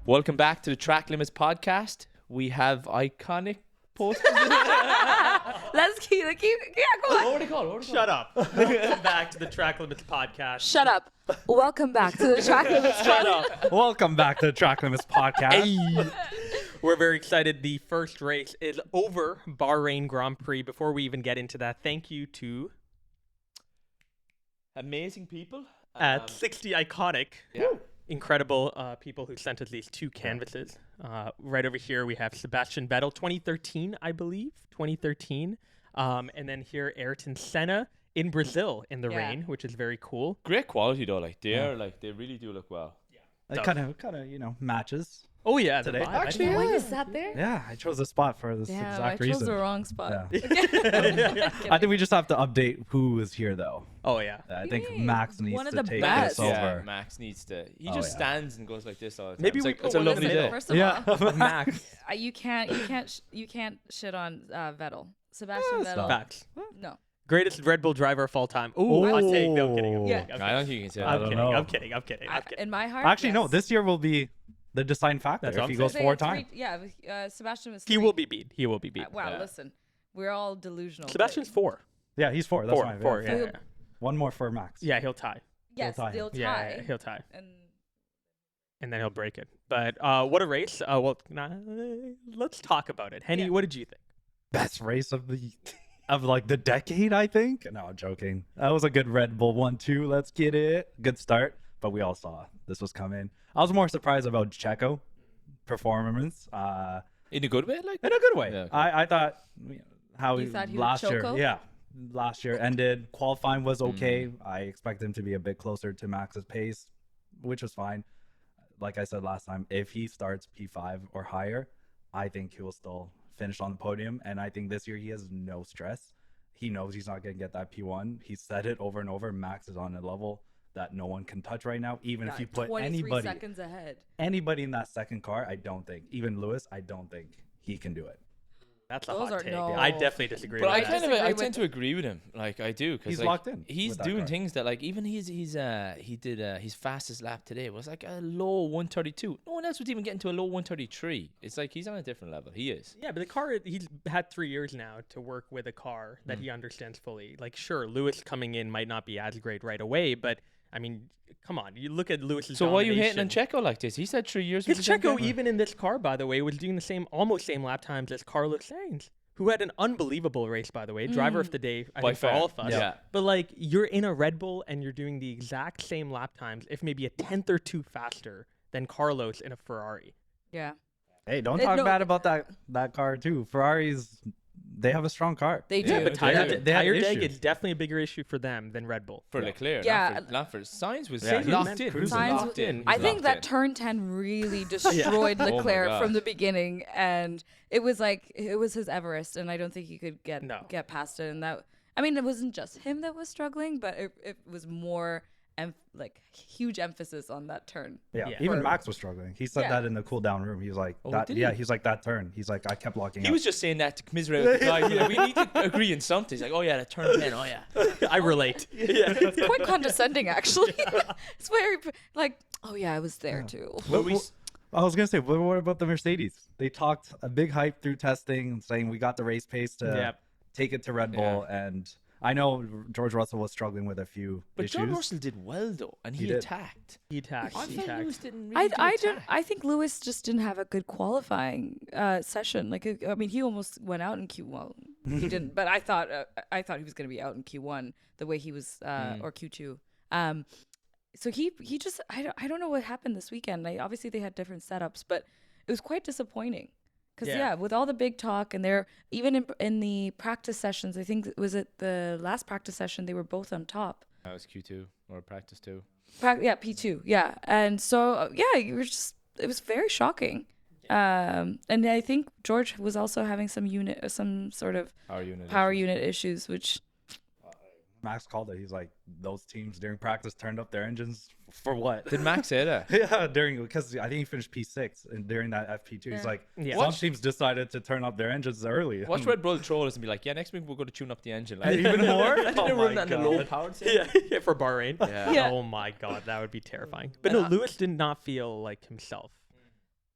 Welcome back to the Track Limits podcast. We have iconic posters. Let's keep go on. What are they called? Shut up. Welcome back to the Track Limits podcast. Shut up. Welcome back to the Track Limits podcast. Welcome back to the Track Limits podcast. We're very excited. The first race is over, Bahrain Grand Prix. Before we even get into that, thank you to Amazing people. 60 Iconic. Yeah. Incredible people who sent us these two canvases. Right over here, we have Sebastian Vettel, 2013, I believe. 2013. And then here, Ayrton Senna in Brazil in the rain, which is very cool. Great quality though. Like they really do look well. It kind of, matches. Oh yeah, Today. the vibe. Actually, Why you sat there? Yeah, I chose this spot for this Yeah, exact I chose reason. the wrong spot. Yeah. I think we just have to update who is here, though. Oh yeah. I think Yay. Max needs One of to the take best. this Yeah, over. Max needs to. He Oh, just yeah. stands and goes like this all the time. Maybe it's we like, put it's a one in lovely the day. middle. First of Yeah. all, Max. you can't shit on Vettel. Sebastian Yeah, Vettel. Facts. No. Greatest Red Bull driver of all time. Ooh, Oh. I'm kidding. No, I'm kidding. Yeah. I don't think you can say I'm that. kidding. know. I'm kidding. I'm kidding. I'm kidding. In my heart, Actually, no. yes. This year will be the deciding factor That's if what he I'm goes Say 4 it's three- times. Yeah, Sebastian was. He three. will be beat. He will be beat. Wow, Yeah. listen, we're all delusional. Sebastian's 4. Yeah, he's 4. That's 4. fine. 4. Yeah. Yeah. So yeah. One more for Max. Yeah, he'll tie. Yes, tie. they'll tie. Yeah, he'll tie. And And then he'll break it. But what a race. Let's talk about it. Henny, Yeah. what did you think? Best race of the decade, I think. No, I'm joking. That was a good Red Bull 1-2. Let's get it. Good start, but we all saw this was coming. I was more surprised about Checo performance. In a good way, like. In a good way. Yeah, okay. I thought how You thought he would last year, choco? yeah, last year ended. Qualifying was okay. Mm. I expect him to be a bit closer to Max's pace, which was fine. Like I said last time, if he starts P5 or higher, I think he will still finish on the podium. And I think this year he has no stress. He knows he's not going to get that P1. He said it over and over. Max is on a level that no one can touch right now. Even if you put 23 seconds ahead. anybody in that second car, I don't think, even Lewis, I don't think he can do it. That's a Those hot are take. no. I definitely disagree But with I that. kind of disagree I with tend to agree with him. Like I do because He's like, locked in He's with that doing car. things that like even he did his fastest lap today was like a low 132. No one else was even getting to a low 133. It's like he's on a different level. He is. Yeah, but the car, he's had 3 years now to work with a car that he understands fully. Like, sure, Lewis coming in might not be as great right away, but I mean, come on. You look at Lewis's So why are you hating on domination. Checo like this? He said 3 years. His with the same Checo, car. even in this car, by the way, was doing the almost same lap times as Carlos Sainz, who had an unbelievable race, by the way. Driver of the day, I By think, for far. all of us. Yeah. But, like, you're in a Red Bull and you're doing the exact same lap times, if maybe a tenth or two faster than Carlos in a Ferrari. Yeah. Hey, don't talk no. bad about that car too. Ferraris, they have a strong car. They do. Yeah, But They tire, have- they have tire deg issues. is definitely a bigger issue for them than Red Bull. for Leclerc. Yeah. Not for Sainz was Yeah, locked in. cruising. Sainz Locked in. I He's think locked that in. turn 10 really destroyed Oh my Leclerc gosh. from the beginning, and it was like it was his Everest, and I don't think he could get past it. And that, I mean, it wasn't just him that was struggling, but it was more huge emphasis on that turn. Yeah, Yeah. even For- Max was struggling. He said Yeah. that in the cool down room. He was like, Oh, that, did yeah, he? he's like that turn. He's like, I kept locking He up. was just saying that to commiserate with the guy. He's like, we need to agree on something. He's like, oh yeah, that turn 10. Oh yeah. I relate. It's quite condescending, actually. It's very like, oh yeah, I was there too. But we, I was gonna say, but what about the Mercedes? They talked a big hype through testing, saying we got the race pace to Yep. take it to Red Bull, and I know George Russell was struggling with a few but issues. John Russell did well though, and he did. attacked. He tagged. I He felt tagged. Lewis didn't really attack. I think Lewis just didn't have a good qualifying session. Like, I mean, he almost went out in Q1. Well, he didn't, but I thought he was going to be out in Q1 the way he was, or Q2. So he just I don't know what happened this weekend. Obviously they had different setups, but it was quite disappointing. Because Yeah. with all the big talk, and they're even in the practice sessions, I think was it the last practice session, they were both on top. That was Q2 or practice 2. P2, yeah. And so, it was very shocking. And I think George was also having some sort of Power unit. unit issues, which Max called it. He's like, those teams during practice turned up their engines for what? Did Max say that? Yeah, because I think he finished P6 and during that FP2, he's like, Yeah. some teams decided to turn up their engines early. Watch Red Bull troll us and be like, yeah, next week we're going to tune up the engine. Like, Even more? I Oh didn't my run that in the low God. powered yeah, for Bahrain. Yeah. Yeah. Oh my God, that would be terrifying. But no, Lewis did not feel like himself.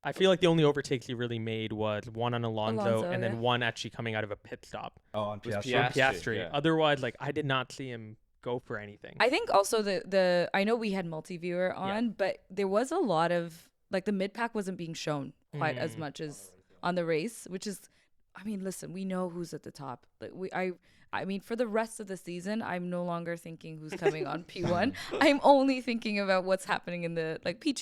I feel like the only overtakes he really made was one on Alonso and then yeah. one actually coming out of a pit stop. Oh, on Was Piastri. Piastri. Piastri. yeah. Otherwise, like I did not see him go for anything. I think also the I know we had multi-viewer on, but there was a lot of like the mid pack wasn't being shown quite as much as on the race, which is, I mean, listen, we know who's at the top. Like I mean, for the rest of the season, I'm no longer thinking who's coming on P1. I'm only thinking about what's happening in the like P2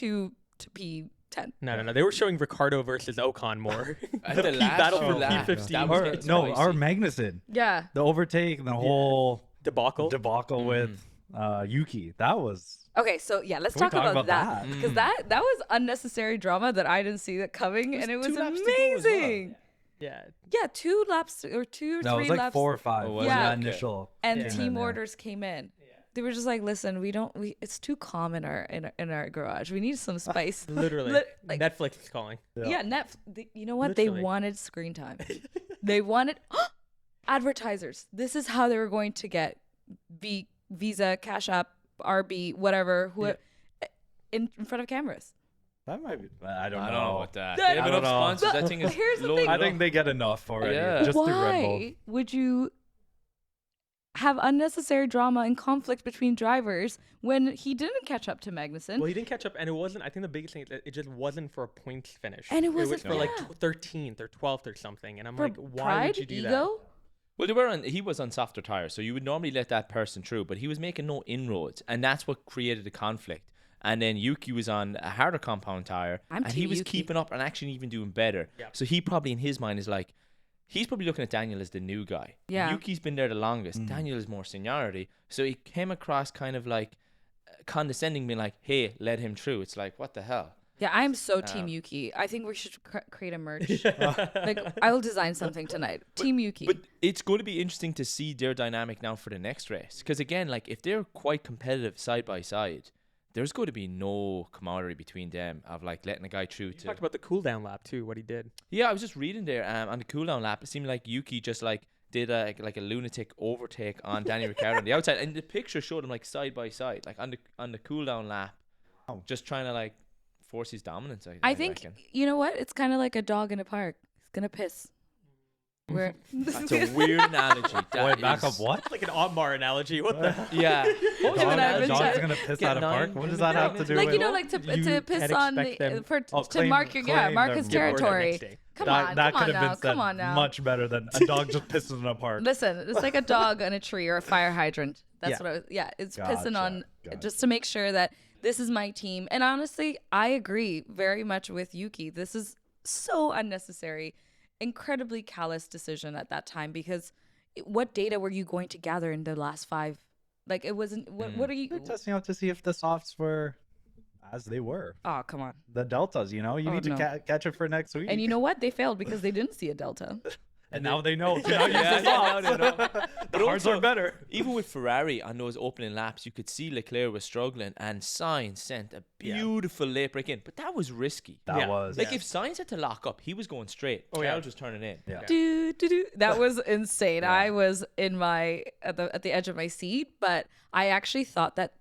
to P10. No. They were showing Ricardo versus Ocon more. At the the P last battle few for laps, P15. that was Or, getting no, our spicy. Magnussen. Yeah. The overtake and the whole Debacle. debacle with Yuki. That was. Okay, so yeah, let's Can we talk talk about about that that? because that was unnecessary drama that I didn't see that coming, and it was 2 laps to go as well. amazing. Yeah. Yeah, 2 laps or 2 or No, it 3 was like laps, 4 or 5. Oh, was Yeah. the Okay. initial. and Yeah. team Yeah. orders came in. They were just like, listen, it's too calm in our garage. We need some spice. Literally. like- Netflix is calling. Yeah, you know what? Literally. They wanted screen time. They wanted advertisers. This is how they were going to get Visa, Cash App, RB, whatever, in front of cameras. That might be. I don't I know. don't know about that. That- They have I enough don't know. sponsors. That But thing is here's the loaded thing. I up. think they get enough already. Yeah. Just through Red Bull. Why would you have unnecessary drama and conflict between drivers when he didn't catch up to Magnussen? Well, he didn't catch up, and it wasn't. I think the biggest thing is that it just wasn't for a points finish. And it was wasn't- for like yeah. 13th or 12th or something. And I'm For like, why pride, would you do that? ego? Well, he was on softer tires, so you would normally let that person through, but he was making no inroads, and that's what created the conflict. And then Yuki was on a harder compound tire, I'm and Team he was Yuki. keeping up and actually even doing better. Yep. So he probably in his mind is like, he's probably looking at Daniel as the new guy. Yeah. Yuki's been there the longest. Daniel is more seniority, so he came across kind of like condescending, being like, "Hey, let him through." It's like, what the hell? Yeah, I'm so Team Yuki. I think we should create a merch. Like, I will design something tonight. Team Yuki. But it's going to be interesting to see their dynamic now for the next race. Because again, like if they're quite competitive side by side, there's going to be no camaraderie between them of like letting a guy through You to. talked about the cool down lap too. What he did. Yeah, I was just reading there on the cooldown lap. It seemed like Yuki just like did a lunatic overtake on Danny Ricciardo on the outside, and the picture showed him like side by side, like on the cooldown lap, just trying to like force his dominance. I think, reckon. you know what? It's kind of like a dog in a park. It's going to piss. Where That's a weird analogy. That Wait, back up is- what? Like an Otmar analogy. What the hell? Yeah. What was Him and I have the been analogy? Dog's chatting- gonna piss Get out of park. 9 What in does the that have to minute. do like, with? you know, like to You piss can't on expect them- to claim- mark your claim mark their his word. Get word the territory. next day. Come that on, that come could on have now, been said come on now. much better than a dog just pisses in a park. Listen, it's like a dog on a tree or a fire hydrant. That's Yeah. what I was. Yeah, it's Gotcha, pissing on gotcha. just to make sure that this is my team. And honestly, I agree very much with Yuki. This is so unnecessary, incredibly callous decision at that time because what data were you going to gather in the last 5? Like it wasn't. What are you? They're testing out to see if the softs were as they were. Oh, come on. The deltas, you know, you Oh, need to no. catch it for next week. And you know what? They failed because they didn't see a delta. and now they know. So now use Yeah, the yeah, softs. no, no, no. The hards also- are better. Even with Ferrari on those opening laps, you could see Leclerc was struggling, and Sainz sent a beautiful late break in. But that was risky. That Yeah. was Like if Sainz had to lock up, he was going straight. Oh, yeah. Charles was turning in. yeah. That was insane. I was in my at the edge of my seat, but I actually thought that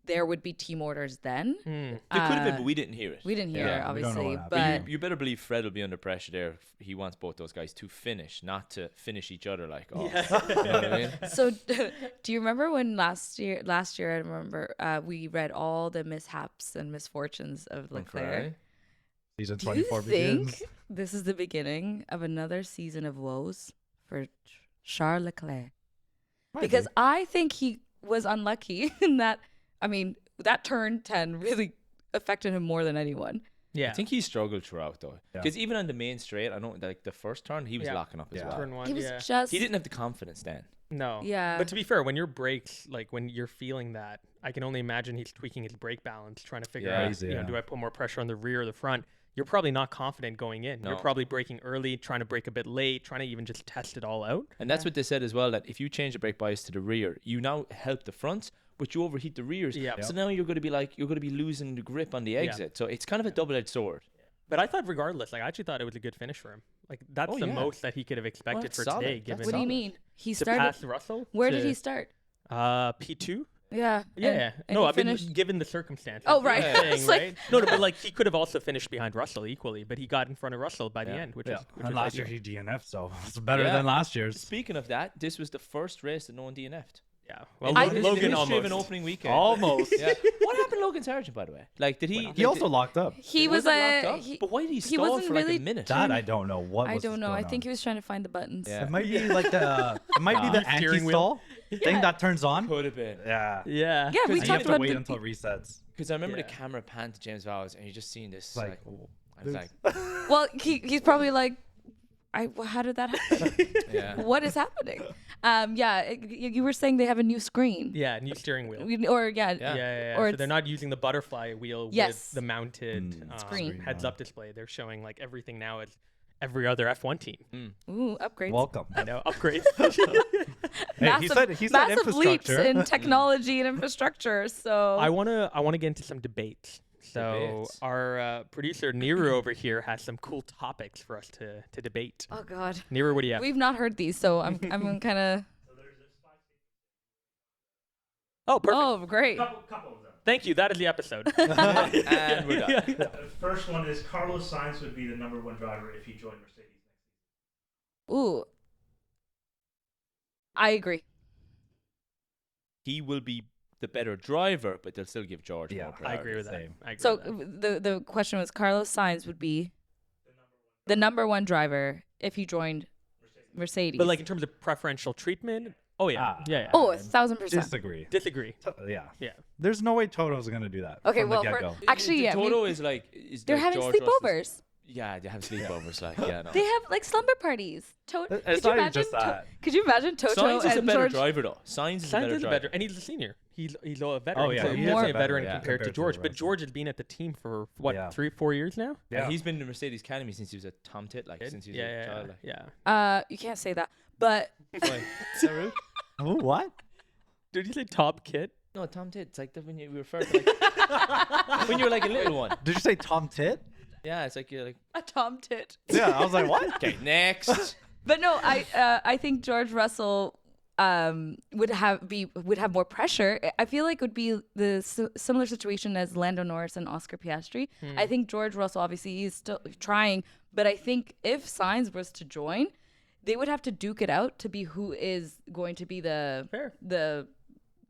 there would be team orders then. There could have been, but we didn't hear it. We didn't hear Yeah, it, we don't know obviously, what But but you better believe Fred will be under pressure there. He wants both those guys to finish, not to finish each other like, oh, you know what I mean? so do you remember when last year I remember we read all the mishaps and misfortunes of From Leclerc. Ferrari. Season Do you 24 think begins. this is the beginning of another season of woes for Charles Leclerc? Because I think he was unlucky in that. I mean, that turn 10 really affected him more than anyone. Yeah. I think he struggled throughout though, Yeah. because even on the main straight, I know like the first turn he was Yeah. locking up as Yeah. well. Turn one. He was yeah. just He didn't have the confidence then. No. Yeah. But to be fair, when your brakes, like when you're feeling that, I can only imagine he's tweaking his brake balance, trying to figure Yeah. out, Crazy, you know, yeah. do I put more pressure on the rear or the front? You're probably not confident going in. You're No. probably braking early, trying to brake a bit late, trying to even just test it all out. And that's what they said as well, that if you change the brake bias to the rear, you now help the fronts, but you overheat the rears. Yeah. So now you're going to be losing the grip on the exit. So it's kind of a double-edged sword. But I thought, regardless, like I actually thought it was a good finish for him. Like that's Oh, the yeah. most that he could have expected that's for solid. today. That's Given What do you solid. mean? He to started. pass Russell. Where to, did he start? P2. Yeah. Yeah. And No, he I mean, finished- given the circumstances. Oh, right. I'm saying, It's like- right? No, but like he could have also finished behind Russell equally, but he got in front of Russell by the end, which Yeah. is which And is last year ideal. he DNF, so it's better Yeah. than last year's. Speaking of that, this was the first race that no one DNF'd. Yeah. Well, In Logan the history of almost. an opening weekend. Almost. Yeah. What happened to Logan Sargent, by the way? Like, did he? He also locked up. He was locked a. up? He, But why did he he stall wasn't for like really a minute? That I don't know. What I was don't know. going I think on. he was trying to find the buttons. Yeah. It might be like the. It might be the Steering wheel. anti-stall thing that turns on. Could have been. Yeah. Yeah. Yeah, we And you talked have to about wait the, until it resets. Because I remember the Yeah. camera panned to James Vowles, and you just seen this. Like, Like, oh. I was like, Well, he's probably like, how did that happen? yeah. What is happening? You were saying they have a new screen. Yeah, new steering wheel. Or Yeah, yeah, yeah. Or So they're not using the butterfly wheel Yes. with the mounted Screen. heads-up display. They're showing like everything now as every other F1 team. Ooh, upgrades. Welcome. I know upgrades. Hey, he said massive leaps infrastructure. in technology and infrastructure. So I wanna get into some debates. So Debates. our producer Niru over here has some cool topics for us to debate. oh god, Niru, what do you have? we've not heard these, so I'm kind of. Oh, perfect. Oh, great. Couple of them. Thank you. That is the episode. And we're done. The first one is Carlos Sainz would be the #1 driver if he joined Mercedes next season. Ooh, I agree. He will be the better driver, but they'll still give George Yeah, more I priority. agree with that. Same. I agree So with that. the question was Carlos Sainz would be the #1 driver if he joined Mercedes. But like in terms of preferential treatment, oh yeah, Ah. yeah. oh, 1,000%. Disagree. Disagree. Yeah. Yeah. There's no way Toto's gonna do that. Okay, from well, the get-go. actually, yeah, Toto is like is they're like having George Russell's- sleepovers. Yeah, they have sleepovers. Like, yeah, no. They have like slumber parties. It's Could you not even imagine? just that. Could you imagine Toto Sainz is a and better George? driver though. Sainz is a Sainz better is a driver. better, and he's a senior. He's a veteran. Oh, yeah, so he he's is more a a veteran veteran, compared to compared to George. the But rest. George has been at the team for what Yeah. 3-4 years now. Yeah. He's been in the Mercedes Academy since he was a Tom Tit, like since he was a child. Like. yeah. You can't say that, but Why? Is that rude? Oh, what? Did you say top kid? No, Tom Tit. It's like when you refer to like when you're like a little one. Did you say Tom Tit? Yeah, it's like you're like a Tom Tit. Yeah, I was like, what? okay, next. But no, I think George Russell would have more pressure. I feel like it would be the similar situation as Lando Norris and Oscar Piastri. I think George Russell obviously he's still trying, but I think if Sainz was to join, they would have to duke it out to be who is going to be the Fair. the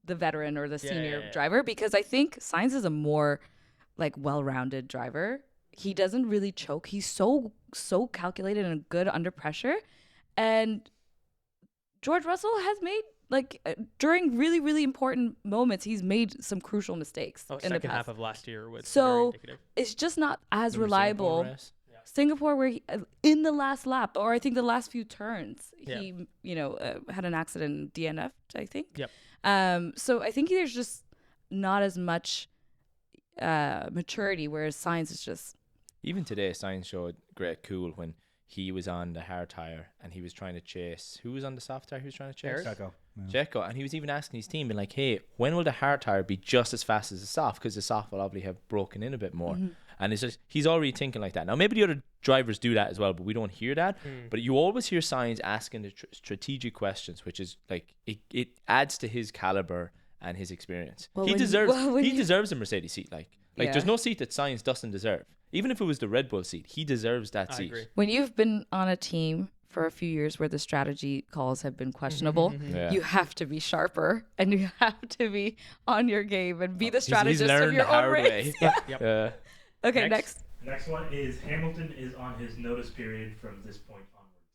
veteran or the senior yeah. driver, because I think Sainz is a more like well-rounded driver. He doesn't really choke. He's so calculated and good under pressure. And George Russell has made during really, really important moments, he's made some crucial mistakes Oh, in the second past. half of last year was very So indicative. it's just not as Remember reliable. Singapore race? Singapore, where he, in the last lap, or I think the last few turns, Yeah. he had an accident, DNF'd, I think. Yep. So I think there's just not as much maturity, whereas Sainz is just Even today, Sainz showed great cool when he was on the hard tire and he was trying to chase. Who was on the soft tire? He was trying to chase Perez? Checo. Yeah. Checo, and he was even asking his team, being like, "Hey, when will the hard tire be just as fast as the soft? Because the soft will obviously have broken in a bit more." And it's just he's already thinking like that. Now maybe the other drivers do that as well, but we don't hear that. But you always hear Sainz asking the strategic questions, which is like it adds to his caliber and his experience. Well, he when you- deserves well, when he you- deserves a Mercedes seat. Like Yeah. there's no seat that Sainz doesn't deserve. Even if it was the Red Bull seat, he deserves that I seat. agree. when you've been on a team for a few years where the strategy calls have been questionable, Yeah. you have to be sharper and you have to be on your game and be the He's strategist of learned your the own hard race. way. Yep. Okay, Next. next. The next one is Hamilton is on his notice period from this point onwards.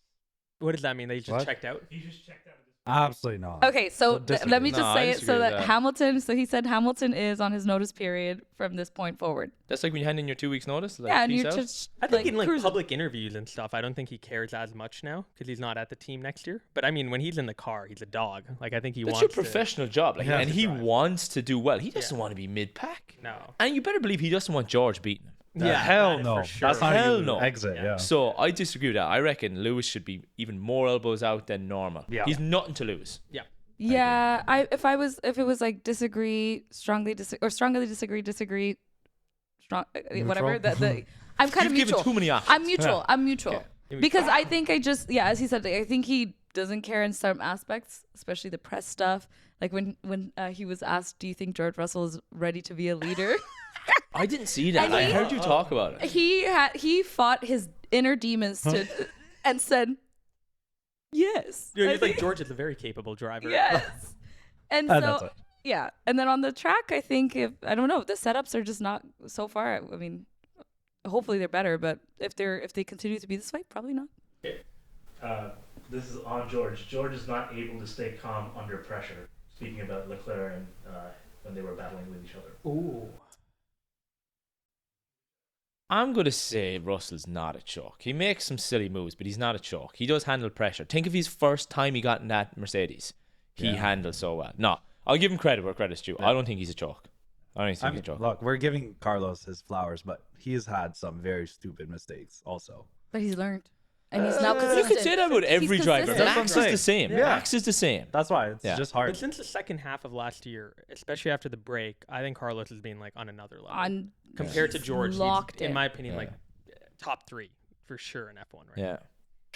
What does that mean? They just What? checked out? He just checked out of this. Absolutely not. Okay, so disagree. let me just No, I say it disagree so with that that. Hamilton, so he said Hamilton is on his notice period from this point forward. That's like when you hand in your 2 weeks notice. Like, Yeah, and peace you're out. just I think in cruising. public interviews and stuff, I don't think he cares as much now because he's not at the team next year. But I mean, when he's in the car, he's a dog. Like I think he That's wants your to- professional job, like, You have and to he drive. wants to do well. He doesn't want to be mid-pack, No. and you better believe he doesn't want George beating him. Hell that is no. for sure. That's not Hell even no. exit. Yeah. Yeah. So I disagree with that. I reckon Lewis should be even more elbows out than normal. Yeah. He's nothing to lose. Yeah. Yeah, if it was like disagree, strongly disagree, strong, whatever. The I'm kind You've of given neutral. too many options. I'm neutral. I'm neutral Okay. because I think as he said, I think he doesn't care in some aspects, especially the press stuff. Like when he was asked, "Do you think George Russell is ready to be a leader?" I didn't see that. And I he- heard you talk about it. He fought his inner demons and said, "Yes." Dude, I he's like think- George is a very capable driver. Yes. And That's so it. yeah, and then on the track, I think I don't know, the setups are just not so far. I mean, hopefully they're better, but if they continue to be this way, probably not. This is on George. George is not able to stay calm under pressure. Speaking about Leclerc and when they were battling with each other. Ooh. I'm going to say Russell's not a choke. He makes some silly moves, but he's not a choke. He does handle pressure. Think of his first time he got in that Mercedes. He handled so well. No, I'll give him credit where credit's due. I don't think he's a choke. I don't think he's a choke. Look, we're giving Carlos his flowers, but he's had some very stupid mistakes also. But he's learned, and he's now You consistent. could say that about every He's driver. consistent. Max is the same. Yeah. Max is the same. That's why it's just hard. But since the second half of last year, especially after the break, I think Carlos has been like on another level. On Compared to he's George, he's, locked in in. my opinion, Yeah. like top 3 for sure in F1 right Yeah.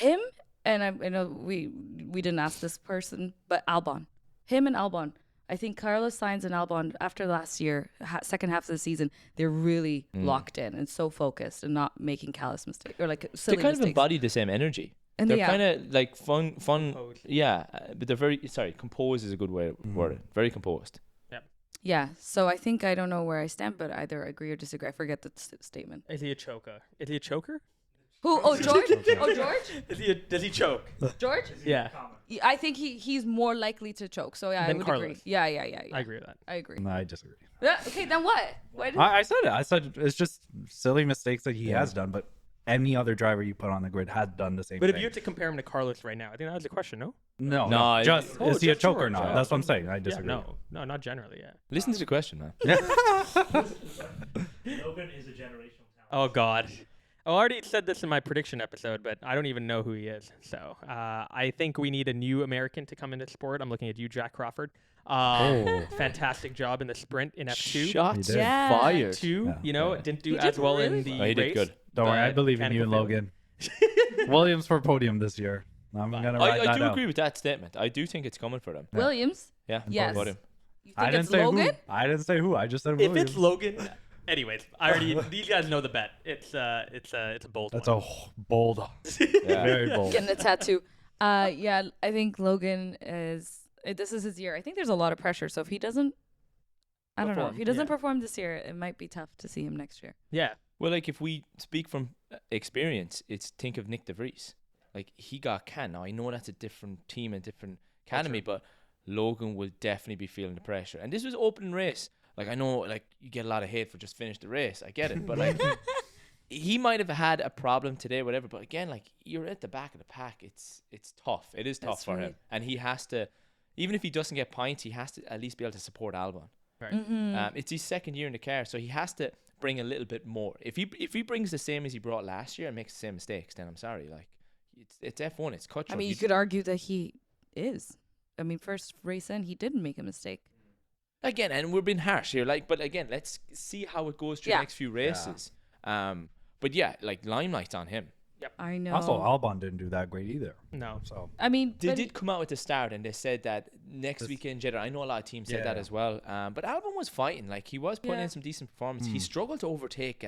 now. him, and I know we didn't ask this person, but Albon, him and Albon. I think Carlos Sainz and Albon, after last year, second half of the season, they're really locked in and so focused and not making callous mistakes or like They silly kind of mistakes. embody the same energy. And They're yeah. kind of like fun. Composed. Yeah, but they're very, composed is a good way to word it. Very composed. Yeah, so I think I don't know where I stand, but either agree or disagree. I forget the statement. Is he a choker? Is he a choker? Who? Oh, George? Oh, George? Does he choke? George? Yeah, Yeah, I think he's more likely to choke. So yeah, I Than would Carlos. agree. Yeah. I agree with that. I agree. No, I disagree. Yeah, okay, then what? Why did I said it. I said it's just silly mistakes that he has done, but any other driver you put on the grid has done the same But thing. if you had to compare him to Carlos right now, I think that was the question, no? No, No, no, just Oh, is he a just choke or George, not? yeah. That's what I'm saying. I disagree. Yeah, no, not generally, yeah. Listen to the question, man. Logan is a generational talent. Oh, God. I already said this in my prediction episode, but I don't even know who he is. So I think we need a new American to come into sport. I'm looking at you, Jack Crawford. Fantastic job in the sprint in F2. Shots did. Yeah. fired. Two, Yeah. didn't do He as did well really in the Oh, he did race. good. Don't worry, I but believe in you, mechanical failure. Logan. Williams for podium this year. I'm gonna write I that do out. agree with that statement. I do think it's coming for them. Williams? Yeah. Yes. About him. You I think didn't it's say Logan? who. I didn't say who. I just said If Williams. it's Logan, anyways, I already these guys know the bet. It's a bold That's one. bold, Yeah. very bold. Getting a tattoo. Yeah, I think Logan this is his year. I think there's a lot of pressure. So if he doesn't, I don't know. If he doesn't perform this year, it might be tough to see him next year. Yeah. Well, like if we speak from experience, it's think of Nick DeVries. Like he got canned. Now I know that's a different team and different academy, but Logan will definitely be feeling the pressure. And this was opening race. Like I know, like you get a lot of hate for just finish the race. I get it, but like he might have had a problem today, whatever. But again, like you're at the back of the pack. It's tough. It is tough That's for him, right. and he has to. Even if he doesn't get points, he has to at least be able to support Albon. Right. Mm-hmm. It's his second year in the car, so he has to bring a little bit more. If he brings the same as he brought last year and makes the same mistakes, then I'm sorry. Like it's F1, it's cutthroat. I mean, you could argue that he is. I mean, first race in, he didn't make a mistake. Again, and we're being harsh here. Like, but again, let's see how it goes through Yeah. the next few races. But yeah, like limelight's on him. I know. Also, Albon didn't do that great either. No. So I mean, They but did come out at the start and they said that next weekend, Jeddah. I know a lot of teams said that Yeah. as well. But Albon was fighting. Like he was putting Yeah. in some decent performance. He struggled to overtake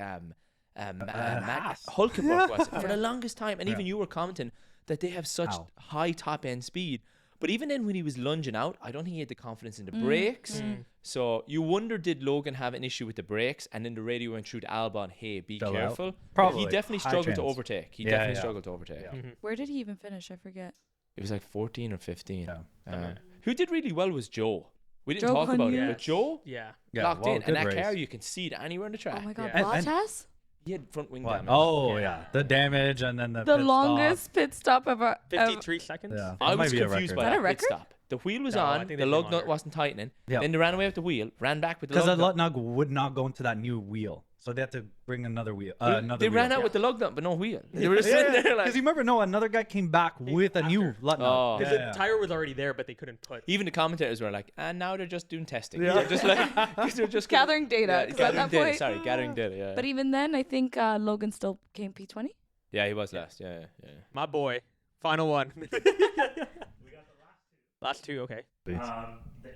Haas. Hulkenberg was it, for the longest time. And even you were commenting that they have such Ow. high top end speed. But even then, when he was lunging out, I don't think he had the confidence in the brakes. So you wonder, did Logan have an issue with the brakes? And then the radio went through to Albon, hey, be Chill out. careful. But Probably. he definitely High struggled to chance. overtake. He Yeah, definitely yeah. struggled to overtake. Yeah. Mm-hmm. where did he even finish? I forget. It was like 14 or 15. Yeah. Who did really well was Joe. We didn't Joe talk about it, Hunyadi. but Joe Yeah. yeah, locked well, in. good And that race. car, you can see it anywhere in the track. Oh my God, Yeah. And- Bottas? He had front wing What? damage. Oh Yeah. yeah, the damage and then the The pit longest pit stop ever. 53 seconds? Stop. Yeah, I it might was be a confused record. by Is that that a pit record? stop. The wheel was No, I on, think the they lug did nut longer. wasn't tightening. Yeah. Then they ran away with the wheel, ran back with the Because lug the nut. lug nut would not go into that new wheel, so they had to bring another wheel. They- Another they ran wheel. out with the lug nut, but no wheel. They were just sitting there Because like. you remember, no, another guy came back with a new lug nut. Oh. Because the tire was already there, but they couldn't put. Even the commentators were like, and now they're just doing testing. Yeah. They're just like, 'cause they're just Gathering data, 'cause at gathering that data. point- Sorry, gathering data. Yeah. But even then, I think Logan still came P20. Yeah, he was last. Yeah. My boy. Final one. Last two, okay. The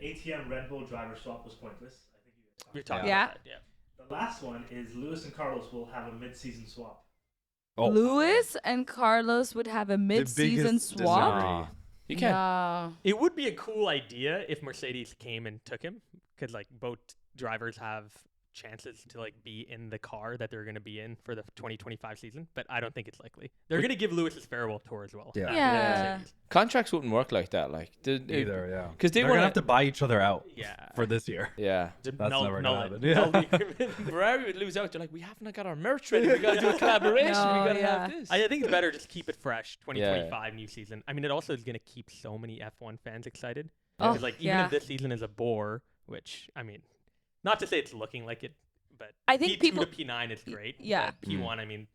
ATM Red Bull driver swap was pointless. I think you guys We're talked talking Yeah. about that. Yeah. The last one is Lewis and Carlos will have a mid-season swap. Oh, Lewis and Carlos would have a mid-season biggest swap. disagree. Nah. You can't. Nah. It would be a cool idea if Mercedes came and took him, because like both drivers have chances to like be in the car that they're going to be in for the 2025 season, but I don't think it's likely. They're going to give Lewis his farewell tour as well. Yeah. Yeah. Contracts wouldn't work like that. Like, Either, yeah. because they They're want gonna have to buy each other out Yeah. for this year. Yeah. That's never gonna happen. null Yeah. the agreement. Ferrari would lose out. They're like, we haven't got our merch ready. We got to do a collaboration. No, we got to yeah. have this. I think it's better just keep it fresh. 2025 new season. I mean, it also is going to keep so many F1 fans excited. Oh, Because like even yeah. if this season is a bore, which I mean, not to say it's looking like it, but I think P2 people- to P9 is great. yeah. but P1, I mean,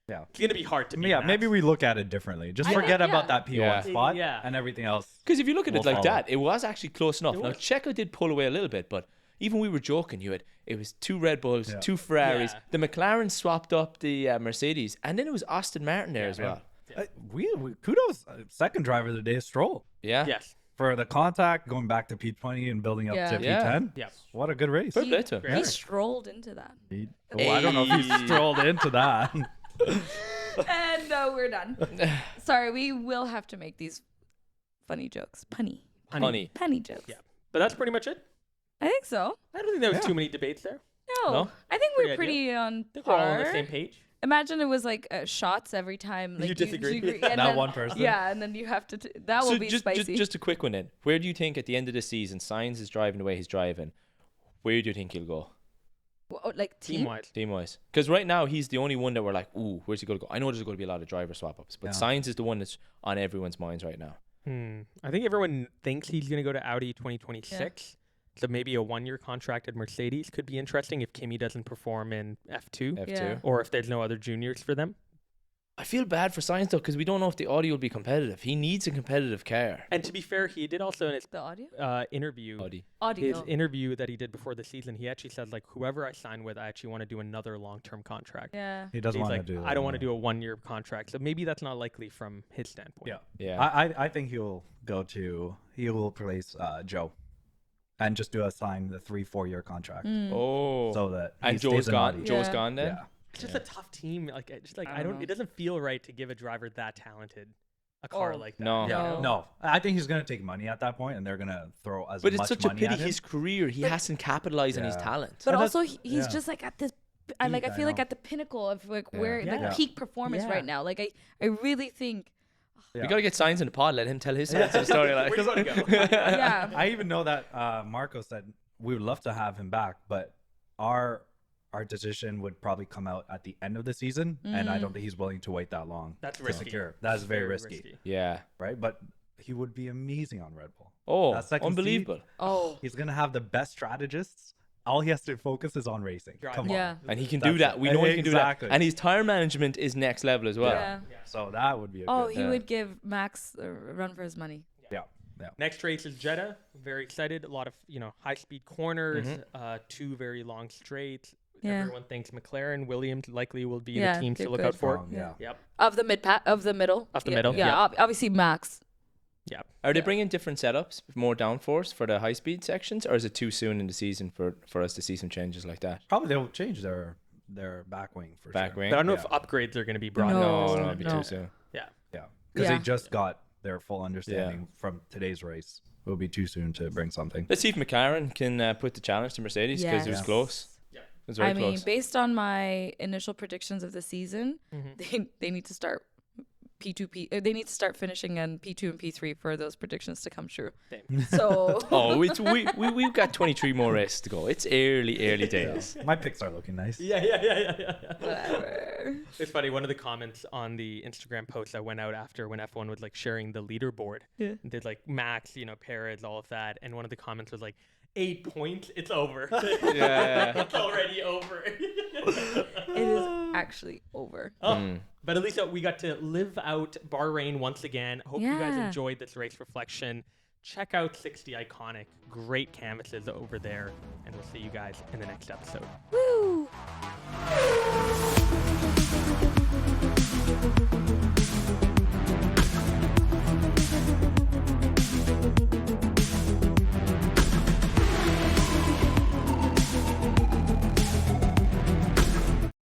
Yeah. it's going to be hard to. beat Yeah, Max. maybe we look at it differently. Just I forget think, about yeah. that P1 Yeah. spot Yeah. and everything else. Because if you look at it We'll like follow. that, it was actually close enough. It Now, was. Checo did pull away a little bit, but even we were joking. It was two Red Bulls, Yeah. two Ferraris. Yeah. The McLaren swapped up the Mercedes, and then it was Aston Martin there as well. We kudos second driver of the day is Stroll Yeah. Yes. for the contact going back to P20 and building up Yeah. to Yeah. P10. Yeah. What a good race. Fair play to him. Great. He strolled into that. I don't know if he Hey. strolled into that. And we're done. Sorry, we will have to make these funny jokes. Punny jokes. Yeah. But that's pretty much it. I think so. I don't think there was Yeah. too many debates there. No, No? I think Pretty we're pretty on I think we're all on par. the same page. Imagine it was like shots every time. Like You disagree. and That then- one person. Yeah, and then you have to. That will So be just, spicy. just a quick one then. Where do you think at the end of the season, Sainz is driving the way he's driving? Where do you think he'll go, Like Team team. wise. team wise? Because right now he's the only one that we're like, ooh, where's he going to go? I know there's going to be a lot of driver swap ups, but Yeah. Sainz is the one that's on everyone's minds right now. I think everyone thinks he's going to go to Audi 2026. So maybe a 1-year contract at Mercedes could be interesting if Kimi doesn't perform in F2 F2. Yeah. or if there's no other juniors for them. I feel bad for Sainz though, because we don't know if the Audi will be competitive. He needs a competitive car. And to be fair, he did also in his The audio. interview, Audi. Audio. his interview that he did before the season, he actually said like, whoever I sign with, I actually want to do another long-term contract. Yeah. He doesn't He's want like, to do I don't want to do a 1-year contract. So maybe that's not likely from his standpoint. Yeah. Yeah. I think he will replace Joe and just do a sign the 3-4 year contract Oh. so that he and stays Joe's in gone. Audi. Joe's Yeah. gone then. Yeah. It's just a tough team. Like, I don't know. it doesn't feel right to give a driver that talented a car Oh. like that. No. you know? No, I think he's gonna take money at that point, and they're gonna throw as But much it's such a money pity at him. his career. He hasn't capitalized on his Yeah. talent. But And also, that's- he's yeah. just like at this. I Peak, feel like know. at the pinnacle of like Yeah. where Yeah. the peak performance Yeah. right now. Like I really think. We got to get Sainz in the pod. Let him tell his side of the story. Like. Where do you wanna go? Yeah. I even know that Marco said we would love to have him back, but our decision would probably come out at the end of the season, and I don't think he's willing to wait that long. That's to risky. secure. That's very risky, Yeah. right? But he would be amazing on Red Bull. Oh, That second seat- unbelievable. Oh. He's gonna have the best strategists. All he has to focus is on racing. Driving. Come on. Yeah. And he can That's do that. it. We know he can do that. Exactly. And his tire management is next level as well. Yeah. So that would be a Oh, good. he Yeah. would give Max a run for his money. Yeah. Next race is Jeddah. Very excited. A lot of high speed corners. Mm-hmm. 2 very long straights. Yeah. Everyone thinks McLaren, Williams likely will be Yeah, the teams they're to look good. out for. Yeah. Yep. Of the middle. Of the Yeah, middle, Yeah. yeah. Obviously Max. Yeah. Are they Yeah. bringing different setups, more downforce for the high speed sections, or is it too soon in the season for us to see some changes like that? Probably they'll change their back wing for Back sure. wing? But I don't know Yeah. if upgrades are going to be brought. No. No, it'd be no. too soon. Yeah. Yeah, because Yeah. they just got their full understanding from today's race. It will be too soon to bring something. Let's see if McLaren can put the challenge to Mercedes because it was Yes. close. Yeah. It was very I mean, close. based on my initial predictions of the season, they need to start P2P. They need to start finishing in P2 and P3 for those predictions to come true. Same. So Oh, we've got 23 more races to go. It's early days. My picks are looking nice. Yeah. whatever. It's funny. One of the comments on the Instagram post that went out after when F1 was like sharing the leaderboard, Yeah. did like Max, Perez, all of that, and one of the comments was like, 8 points, it's over. Yeah. It's already over. It is actually over. Oh, but at least we got to live out Bahrain once again. Hope you guys Yeah. enjoyed this race reflection. Check out 60 Iconic. Great canvases over there. And we'll see you guys in the next episode. Woo!